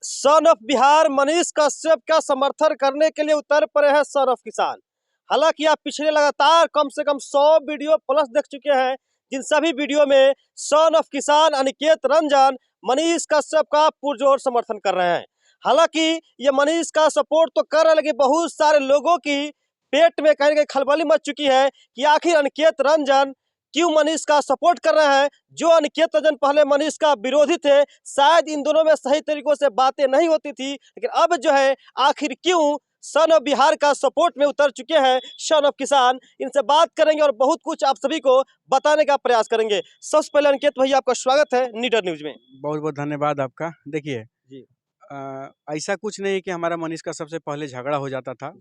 Son of Bihar Manish Kashyap का समर्थन करने के लिए उतर पड़े हैं सन ऑफ किसान। हालांकि आप पिछले लगातार कम से कम 100 वीडियो प्लस देख चुके हैं, जिन सभी वीडियो में सन ऑफ किसान अनिकेत रंजन मनीष कश्यप का पुरजोर समर्थन कर रहे हैं। हालांकि ये मनीष का सपोर्ट तो कर रहे हैं, लेकिन बहुत सारे लोगों की पेट में कहीं ना कहीं खलबली मच चुकी है कि आखिर अनिकेत रंजन क्यों मनीष का सपोर्ट कर रहे हैं। जो अनिकेत रंजन पहले मनीष का विरोधी थे, शायद इन दोनों में सही तरीकों से बातें नहीं होती थी, लेकिन अब जो है आखिर क्यों सन ऑफ बिहार का सपोर्ट में उतर चुके हैं सन ऑफ किसान। इनसे बात करेंगे और बहुत कुछ आप सभी को बताने का प्रयास करेंगे। सबसे पहले अनिकेत भैया, आपका स्वागत है नीडर न्यूज में। बहुत बहुत धन्यवाद आपका। देखिए जी। ऐसा कुछ नहीं कि हमारा मनीष का सबसे पहले झगड़ा हो जाता था।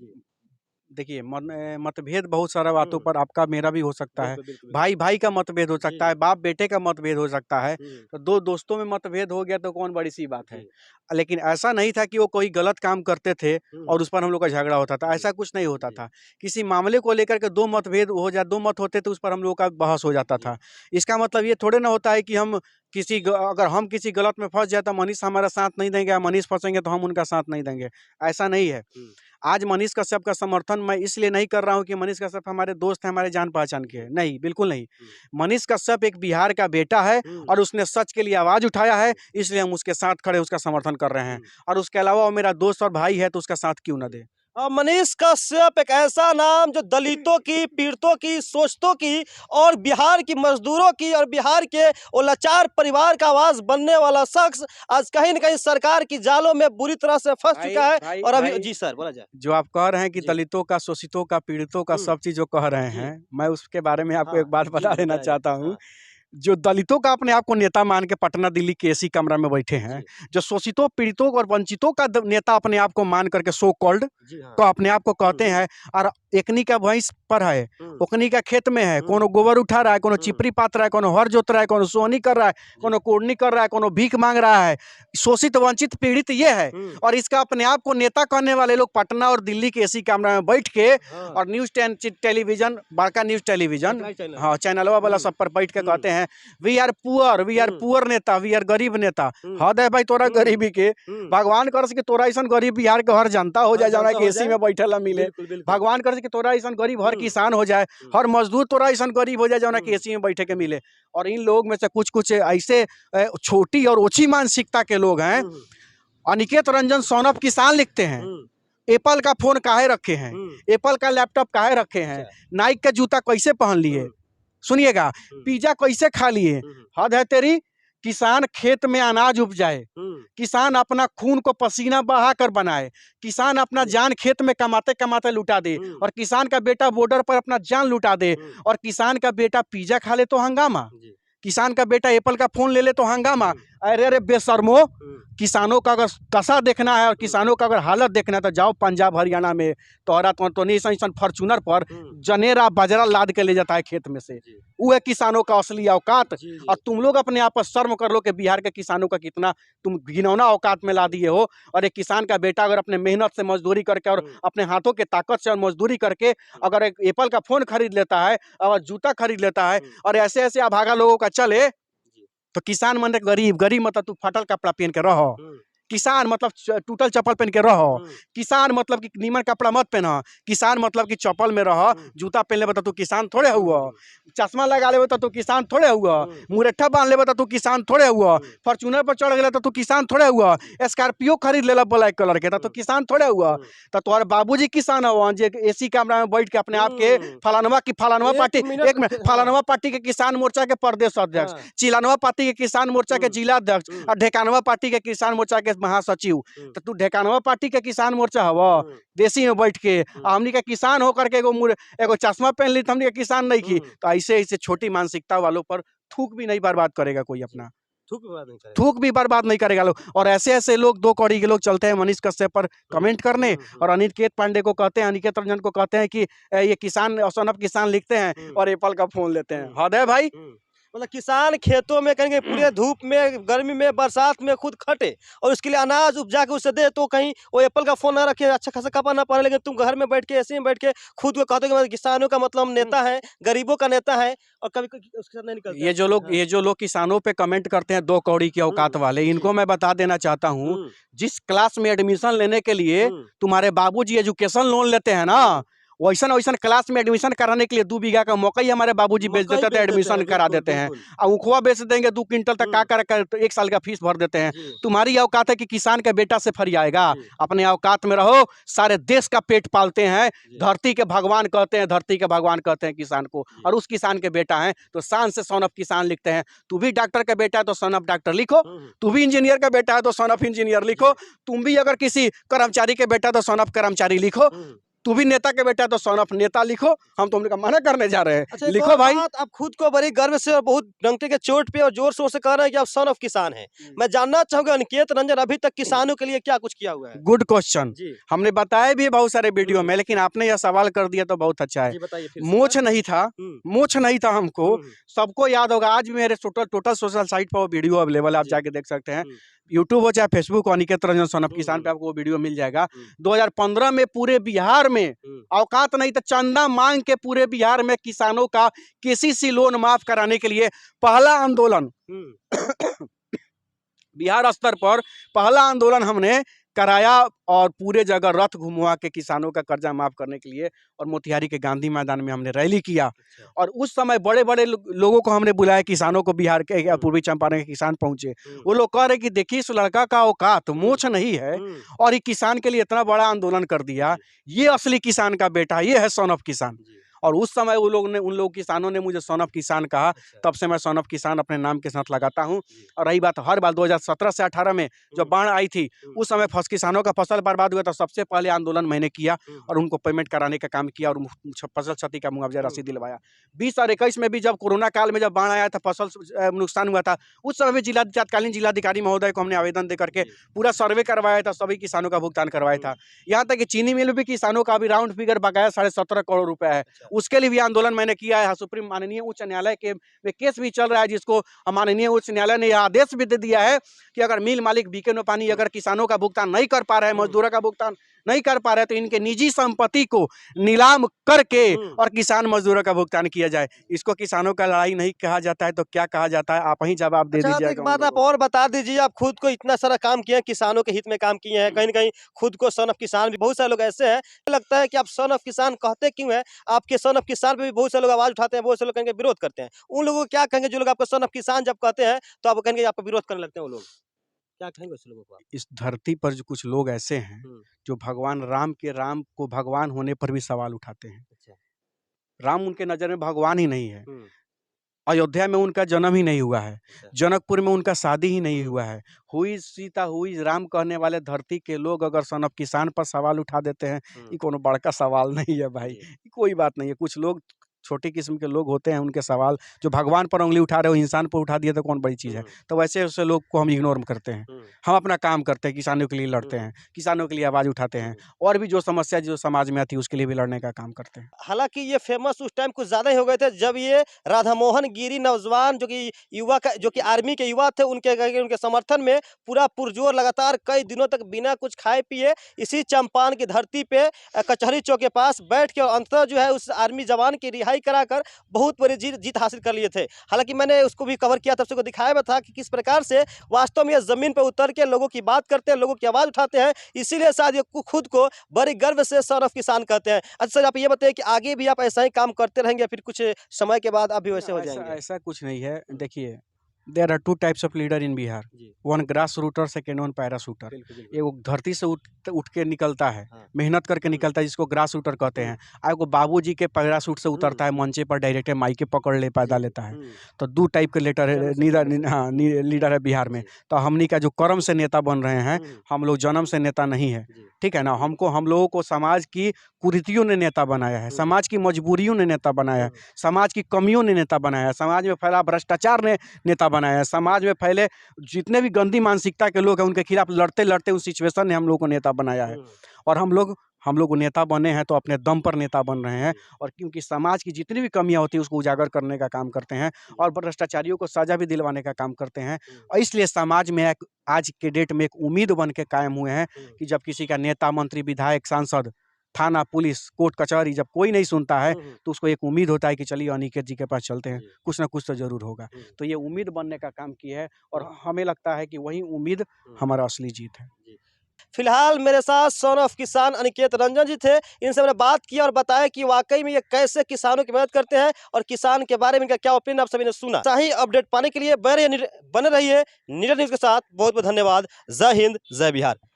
देखिए मतभेद बहुत सारा बातों पर आपका मेरा भी हो सकता है, भाई भाई का मतभेद हो सकता है, बाप बेटे का मतभेद हो सकता है, तो दो दोस्तों में मतभेद हो गया तो कौन बड़ी सी बात है। लेकिन ऐसा नहीं था कि वो कोई गलत काम करते थे और उस पर हम लोग का झगड़ा होता था, ऐसा कुछ नहीं होता था। किसी मामले को लेकर के दो मतभेद हो जाए, दो मत होते तो उस पर हम लोग का बहस हो जाता था। इसका मतलब ये थोड़े ना होता है कि हम अगर हम किसी गलत में फंस जाए तो मनीष हमारा साथ नहीं देंगे, मनीष फंसेंगे तो हम उनका साथ नहीं देंगे, ऐसा नहीं है। आज मनीष कश्यप का समर्थन मैं इसलिए नहीं कर रहा हूं कि मनीष कश्यप हमारे दोस्त हैं, हमारे जान पहचान के हैं, नहीं, बिल्कुल नहीं। मनीष कश्यप एक बिहार का बेटा है और उसने सच के लिए आवाज उठाया है, इसलिए हम उसके साथ खड़े उसका समर्थन कर रहे हैं। और उसके अलावा वो मेरा दोस्त और भाई है तो उसका साथ क्यों ना दे। मनीष कश्यप एक ऐसा नाम जो दलितों की, पीड़ितों की, शोषितों की और बिहार की मजदूरों की और बिहार के वो लाचार परिवार का आवाज बनने वाला शख्स आज कहीं न कहीं सरकार की जालों में बुरी तरह से फंस चुका है। और अभी जी सर बोला जाए, जो आप कह रहे हैं कि दलितों का, शोषितों का, पीड़ितों का, सब चीज जो कह रहे हैं, मैं उसके बारे में आपको एक बात बता देना चाहता हूँ। जो दलितों का अपने आप को नेता मान के पटना दिल्ली के एसी कमरा में बैठे हैं, जो शोषितों, पीड़ितों और वंचितों का नेता अपने आप को मान करके सो कॉल्ड तो अपने आप को कहते हैं, और एकनी का भैंस पर है, ओकनी का खेत में है, कोनो गोबर उठा रहा है, कोनो चिपरी पात रहा है, कोनो हर जोत रहा है, कोनो सोहनी कर रहा है, कोनो कोड़नी कर रहा है, कोनो भीख मांग रहा है। शोषित वंचित पीड़ित ये है, और इसका अपने आप को नेता कहने वाले लोग पटना और दिल्ली के एसी कमरा में बैठ के और न्यूज टेलीविजन, बड़का न्यूज टेलीविजन, हाँ, चैनलवा वाला सब पर बैठ के कहते हैं वी आर पुअर नेता, वी आर गरीब नेता। हद है भाई तोरा गरीबी के। भगवान कर सके तोरा ऐसा गरीब बिहार के हर जनता हो जाए जौना के एसी में बैठेला मिले। भगवान कर सके तोरा ऐसा गरीब हर किसान हो जाए, हर मजदूर तोरा ऐसा गरीब हो जाए जौना के एसी में बैठे के मिले। और इन लोग में से कुछ ऐसे छोटी और ओछी मानसिकता के लोग हैं। अनिकेत रंजन सन ऑफ किसान लिखते हैं, एप्पल का फोन काहे रखे हैं, एप्पल का लैपटॉप काहे रखे हैं, नाइक का जूता कैसे पहन लिए, सुनिएगा, पिज्जा कैसे खा लिए। हद है तेरी। किसान खेत में अनाज उपजाए, किसान अपना खून को पसीना बहा कर बनाए, किसान अपना जान खेत में कमाते कमाते लुटा दे, और किसान का बेटा बॉर्डर पर अपना जान लुटा दे, और किसान का बेटा पिज्जा खा ले तो हंगामा, किसान का बेटा एप्पल का फोन ले ले तो हंगामा। अरे अरे बेशर्मो, किसानों का अगर दशा देखना है और किसानों का अगर हालत देखना है तो जाओ पंजाब हरियाणा में, तोहरा तो नहीं ऐसा फॉर्चूनर पर जनेरा बाजरा लाद के ले जाता है खेत में से, वो है किसानों का असली औकात। और तुम लोग अपने आप पर शर्म कर लो कि बिहार के किसानों का कितना तुम घिनौना औकात में ला दिए हो। और एक किसान का बेटा अगर अपने मेहनत से मजदूरी करके और अपने हाथों के ताकत से मजदूरी करके अगर एक एप्पल का फोन खरीद लेता है और जूता खरीद लेता है, और ऐसे ऐसे अभागा लोगों का चले, तो किसान मन गरीब मतलब तू फटल कपड़ा पहन के रहो, किसान मतलब टूटल चप्पल पहन के रहो, किसान मतलब कि नीमन कपड़ा मत पहना, किसान मतलब कि चप्पल में रहो, जूता पहन ले तो तू किसान थोड़े हुआ, चश्मा लगा ले तो तू किसान थोड़े हुआ, मुरेठा बांध ले तो तू किसान थोड़े हुआ, फॉर्चूनर पर चढ़ गए तो तू किसान थोड़े हुआ, स्कॉर्पियो खरीद ले ब्लैक कलर के तो किसान थोड़े हुआ। तो तुम्हारे बाबूजी किसान हो, जे एसी कमरा में बैठ के अपने आप के फलानवा पार्टी, एक मिनट, फलानवा पार्टी के किसान मोर्चा के प्रदेश अध्यक्ष, चिलानवा पार्टी के किसान मोर्चा के जिला अध्यक्ष, और ढेकानवा पार्टी के किसान मोर्चा के महासचिव। तो तू ढेकानवा पार्टी के किसान मोर्चा हवा देसी में बैठ के, हमनी के किसान होकर के एगो चश्मा पहन ली, हमनी के किसान नहीं की। तो ऐसे ऐसे छोटी मानसिकता वालों पर थूक भी नहीं बर्बाद करेगा कोई अपना, थूक भी बर्बाद नहीं करेगा लोग। और ऐसे ऐसे लोग, दो कौड़ी के लोग चलते हैं मनीष कश्यप पर कमेंट करने, और अनिकेत पांडे को कहते हैं, अनिकेत रंजन को कहते हैं कि ये किसान सन ऑफ किसान लिखते हैं और एप्पल का फोन लेते हैं। हद है भाई। मतलब किसान खेतों में कहेंगे पूरे धूप में, गर्मी में, बरसात में खुद खटे और उसके लिए अनाज उपजा के उसे दे, तो कहीं वो एप्पल का फोन ना रखे, अच्छा खासा कपड़ा ना पहने, लेकिन तुम घर में बैठ के ऐसे ही बैठ के खुद को कहते हो कि मतलब किसानों का मतलब हम नेता है, गरीबों का नेता है, और कभी कभी उसके साथ नहीं निकलते ये जो लोग हाँ। ये जो लोग किसानों पे कमेंट करते हैं 2 कौड़ी की औकात वाले, इनको मैं बता देना चाहता हूँ, जिस क्लास में एडमिशन लेने के लिए तुम्हारे बाबूजी एजुकेशन लोन लेते हैं ना, वैसन वैसन क्लास में एडमिशन कराने के लिए 2 बीघा का मौका ही हमारे बाबूजी बेच मौका ही देते थे, बेच देते एडमिशन हैं, करा बिल्कुल देते हैं। बिल्कुल। और उखवा बेच देंगे 2 क्विंटल तक, का कर तो 1 साल का फीस भर देते हैं। तुम्हारी औकात है कि किसान का बेटा से फरियाएगा? अपने औकात में रहो। सारे देश का पेट पालते हैं, धरती के भगवान कहते हैं, धरती के भगवान कहते हैं किसान को, और उस किसान के बेटा है तो शान से सन ऑफ किसान लिखते हैं। तू भी डॉक्टर का बेटा है तो सन ऑफ डॉक्टर लिखो, तू भी इंजीनियर का बेटा है तो सन ऑफ इंजीनियर लिखो, तुम भी अगर किसी कर्मचारी के बेटा तो सन ऑफ कर्मचारी लिखो, तू भी नेता के बेटा तो सन ऑफ नेता लिखो। हम तो उनका मना करने जा रहे हैं। अच्छा, एक लिखो और भाई। बात, आप खुद को बड़ी गर्व से और बहुत डंके के चोट पे और जोर शोर से कह रहे हैं कि आप सन ऑफ किसान हैं। मैं जानना चाहूंगा अनिकेत रंजन अभी तक किसानों के लिए क्या कुछ किया हुआ है? Good question. जी हमने बताया भी है बहुत सारे वीडियो में, लेकिन आपने यह सवाल कर दिया तो बहुत अच्छा है। जी, बताइए फिर से। मोछ नहीं था, मोछ नहीं था हमको। हम्म, सबको याद होगा, आज भी मेरे टोटल सोशल साइट पर वो वीडियो अवेलेबल है, आप जी। जाके देख सकते हैं। हम्म, यूट्यूब हो चाहे फेसबुक हो, अनिकेत रंजन सन ऑफ किसान पे आपको वो वीडियो मिल जाएगा। 2015 में पूरे बिहार में औकात नहीं तो चंदा मांग के पूरे बिहार में किसानों का केसीसी लोन माफ कराने के लिए पहला आंदोलन बिहार स्तर पर पहला आंदोलन हमने कराया, और पूरे जगह रथ घुमवा के किसानों का कर्जा माफ करने के लिए, और मोतिहारी के गांधी मैदान में हमने रैली किया। और उस समय बड़े बड़े लोगों को हमने बुलाया, किसानों को, बिहार के या पूर्वी चंपारण के किसान पहुंचे। वो लोग कह रहे कि देखिए इस लड़का का औकात मोछ नहीं है, और ये किसान के लिए इतना बड़ा आंदोलन कर दिया, ये असली किसान का बेटा, ये है सन ऑफ किसान। और उस समय वो लोग ने, उन लोग किसानों ने मुझे सन ऑफ किसान कहा, तब से मैं सन ऑफ किसान अपने नाम के साथ लगाता हूं। और रही बात हर बार 2017 से 18 में जब बाढ़ आई थी, उस समय किसानों का फसल बर्बाद हुआ, तो सबसे पहले आंदोलन मैंने किया और उनको पेमेंट कराने का काम किया, और फसल क्षति का मुआवजा राशि दिलवाया। 20 और 21 में भी जब कोरोना काल में जब बाढ़ आया था, फसल नुकसान हुआ था, उस समय भी तत्कालीन जिलाधिकारी महोदय को हमने आवेदन दे करके पूरा सर्वे करवाया था, सभी किसानों का भुगतान करवाया था। यहाँ तक कि चीनी मिल भी किसानों का अभी राउंड फिगर बकाया 17.5 करोड़ रुपया है, उसके लिए भी आंदोलन मैंने किया है। सुप्रीम माननीय उच्च न्यायालय के में केस भी चल रहा है, जिसको माननीय उच्च न्यायालय ने यह आदेश भी दे दिया है कि अगर मिल मालिक बीके नोपानी अगर किसानों का भुगतान नहीं कर पा रहे हैं, मजदूरों का भुगतान नहीं कर पा रहे, तो इनके निजी संपत्ति को नीलाम करके और किसान मजदूरों का भुगतान किया जाए। इसको किसानों का लड़ाई नहीं कहा जाता है तो क्या कहा जाता है? आप ही जवाब दे अच्छा, तो दीजिएगा एक उन बात आप लोगों को। और बता दीजिए, आप खुद को इतना सारा काम किए हैं, किसानों के हित में काम किए हैं, कहीं न कहीं खुद को सन ऑफ किसान भी, बहुत सारे लोग ऐसे हैं, लगता है कि आप सन ऑफ किसान कहते क्यों हैं? आपके सन ऑफ किसान पे भी बहुत सारे लोग आवाज़ उठाते हैं, बहुत से लोग कहेंगे विरोध करते हैं। उन लोगों को क्या कहेंगे जो लोग आपको सन ऑफ किसान जब कहते हैं, तो आप कहेंगे आपका विरोध करने लगते हैं वो लोग? क्या कहेंगे ऐसे लोगों को आप? इस धरती पर जो कुछ लोग ऐसे हैं जो भगवान राम को भगवान होने पर भी सवाल उठाते हैं। अच्छा। राम उनके नजर में भगवान ही नहीं है। हुँ। अयोध्या में उनका जन्म ही नहीं हुआ है, अच्छा। जनकपुर में उनका शादी ही नहीं हुआ है। हुई सीता हुई राम कहने वाले धरती के लोग अगर सन ऑफ किसान पर सवाल उठा देते हैं, ये कोनो बड़का सवाल नहीं है भाई, ये कोई बात नहीं है। कुछ लोग छोटी किस्म के लोग होते हैं, उनके सवाल जो भगवान पर उंगली उठा रहे हो इंसान पर उठा दिया तो कौन बड़ी चीज़ है? तो वैसे ऐसे लोग को हम इग्नोर करते हैं। हम अपना काम करते हैं, किसानों के लिए लड़ते हैं, किसानों के लिए आवाज़ उठाते हैं, और भी जो समस्या जो समाज में आती है उसके लिए भी लड़ने का काम करते हैं। हालाँकि ये फ़ेमस उस टाइम कुछ ज़्यादा ही हो गए थे, जब ये राधामोहन गिरी नौजवान जो कि आर्मी के युवा थे, उनके समर्थन में पूरा पुरजोर लगातार कई दिनों तक बिना कुछ खाए पिए इसी चंपारण की धरती पे कचहरी चौक के पास बैठ के, और अंततः जो है उस आर्मी जवान की रिहाई कराकर बहुत बड़ी जीत हासिल कर लिए थे। हालाँकि मैंने उसको भी कवर किया, तब सबको दिखाया भी था कि किस प्रकार से वास्तव में ये ज़मीन पे उतर के लोगों की बात करते हैं, लोगों की आवाज़ उठाते हैं, इसीलिए शायद ये खुद को बड़ी गर्व से सन ऑफ किसान कहते हैं। अच्छा सर, आप ये बताइए कि आगे भी आप ऐसा ही काम करते रहेंगे, या फिर कुछ समय के बाद आप भी वैसे हो ऐसा जाएँगे? ऐसा कुछ नहीं है। देखिए, there are 2 types of leader in Bihar, जी। One grass rooter, second one parachuter. बिल्कुल, बिल्कुल। एगो धरती से उठ के निकलता है, हाँ। मेहनत करके निकलता है, जिसको ग्रास रूटर कहते हैं। और एगो बाबूजी के पैराशूट से उतरता है, मंचे पर डायरेक्ट माइके पकड़ ले पैदा लेता है। तो 2 टाइप के लीडर है, लीडर है बिहार में। तो हमनी का जो कर्म से नेता बन रहे हैं, हम लोग जन्म से नेता नहीं है, ठीक है ना? हम लोगों को समाज की कुरीतियों ने नेता बनाया है, समाज की मजबूरियों ने नेता बनाया है, समाज की कमियों ने नेता बनाया है, समाज में फैला भ्रष्टाचार ने नेता बनाया है, समाज में फैले जितने भी गंदी मानसिकता के लोग हैं उनके खिलाफ लड़ते लड़ते उस सिचुएशन ने हम लोग को नेता बनाया है। और हम लोग हम लोग नेता बने हैं तो अपने दम पर नेता बन रहे हैं, और क्योंकि समाज की जितनी भी कमियां होती है उसको उजागर करने का काम करते हैं और भ्रष्टाचारियों को सजा भी दिलवाने का काम करते हैं। और इसलिए समाज में एक आज के डेट में एक उम्मीद बन के कायम हुए हैं कि जब किसी का नेता, मंत्री, विधायक, सांसद, थाना, पुलिस, कोर्ट कचहरी जब कोई नहीं सुनता है तो उसको एक उम्मीद होता है कि चलिए अनिकेत जी के पास चलते हैं, कुछ ना कुछ तो ज़रूर होगा। तो ये उम्मीद बनने का काम की है और हमें लगता है कि वही उम्मीद हमारा असली जीत है। फिलहाल मेरे साथ सन ऑफ किसान अनिकेत रंजन जी थे। इनसे मैंने बात की और बताया कि वाकई में ये कैसे किसानों की मदद करते हैं और किसान के बारे में इनका क्या ओपिनियन आप सभी ने सुना। सही अपडेट पाने के लिए बने रहिए नीरज न्यूज़ के साथ। बहुत बहुत धन्यवाद। जय हिंद, जय बिहार।